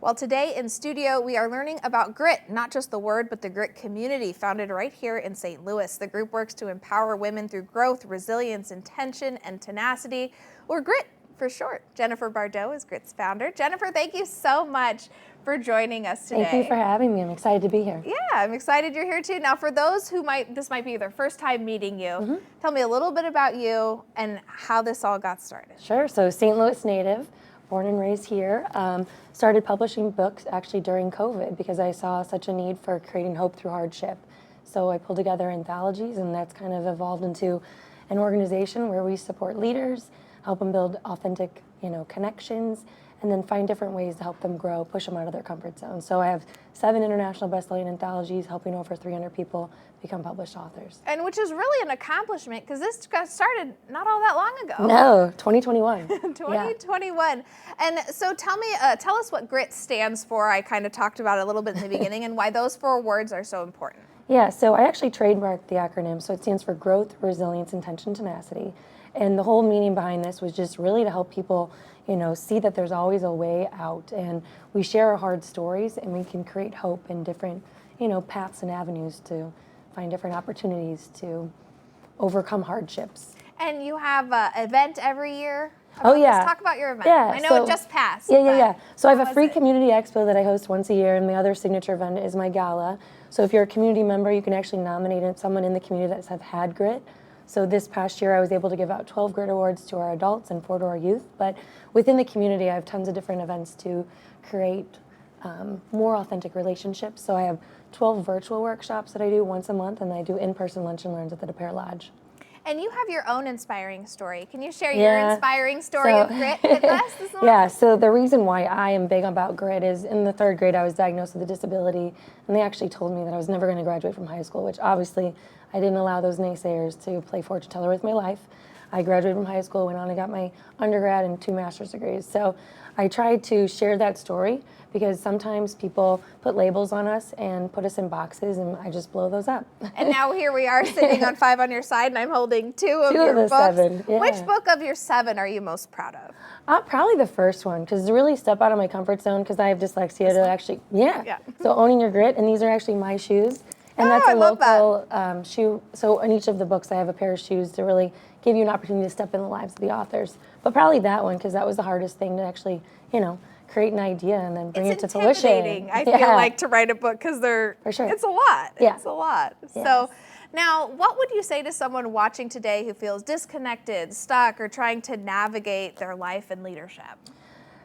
Well, today in studio, we are learning about grit, not just the word, but the grit community founded right here in St. Louis. The group works to empower women through growth, resilience, intention, and tenacity, or grit for short. Jennifer Bardot is Grit's founder. Jennifer, thank you so much for joining us today. Thank you for having me. I'm excited to be here. Yeah, I'm excited you're here too. Now, for those who this might be their first time meeting you, tell me a little bit about you and how this all got started. Sure. So St. Louis native, born and raised here. Started publishing books actually during COVID because I saw such a need for creating hope through hardship. So I pulled together anthologies, and that's kind of evolved into an organization where we support leaders, help them build authentic, connections, and then find different ways to help them grow, push them out of their comfort zone. So I have 7 international best-selling anthologies, helping over 300 people become published authors. And which is really an accomplishment because this got started not all that long ago. No, 2021. 2021. Yeah. And so tell us what GRIT stands for. I kind of talked about it a little bit in the beginning and why those 4 words are so important. Yeah, so I actually trademarked the acronym, so it stands for Growth, Resilience, Intention, Tenacity. And the whole meaning behind this was just really to help people, see that there's always a way out. And we share our hard stories, and we can create hope in different, paths and avenues to find different opportunities to overcome hardships. And you have an event every year? Oh, yeah. Let's talk about your event. Yeah, I know it just passed. Yeah. So I have a free community expo that I host once a year, and my other signature event is my gala. So if you're a community member, you can actually nominate someone in the community that have had grit. So this past year, I was able to give out 12 grit awards to our adults and 4 to our youth. But within the community, I have tons of different events to create more authentic relationships. So I have 12 virtual workshops that I do once a month, and I do in-person lunch and learns at the De Pere Lodge. And you have your own inspiring story. Can you share your inspiring story of grit with us this morning? Yeah, so the reason why I am big about grit is in the 3rd grade I was diagnosed with a disability, and they actually told me that I was never going to graduate from high school, which obviously I didn't allow those naysayers to play fortune teller with my life. I graduated from high school, went on and got my undergrad and 2 master's degrees. So I tried to share that story because sometimes people put labels on us and put us in boxes, and I just blow those up. And now here we are sitting on 5 on your side, and I'm holding 2 of your books. 7. Yeah. Which book of your 7 are you most proud of? Probably the first one, because to really step out of my comfort zone, because I have dyslexia to actually, So owning your grit, and these are actually my shoes. And that's a local shoe. So in each of the books, I have a pair of shoes to really give you an opportunity to step in the lives of the authors. But probably that one, because that was the hardest thing to actually, create an idea and then bring it to fruition. It's intimidating, I feel like, to write a book because it's a lot. Yeah. It's a lot. Yes. So now, what would you say to someone watching today who feels disconnected, stuck, or trying to navigate their life and leadership?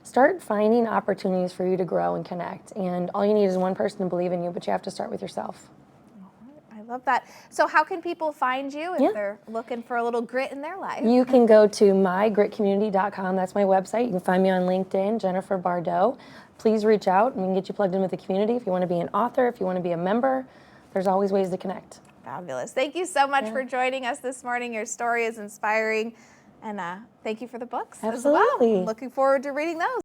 Start finding opportunities for you to grow and connect. And all you need is one person to believe in you, but you have to start with yourself. I love that. So how can people find you if they're looking for a little grit in their life? You can go to mygritcommunity.com. That's my website. You can find me on LinkedIn, Jennifer Bardot. Please reach out and we can get you plugged in with the community. If you want to be an author, if you want to be a member, there's always ways to connect. Fabulous. Thank you so much for joining us this morning. Your story is inspiring. And thank you for the books as well. Absolutely. I'm looking forward to reading those.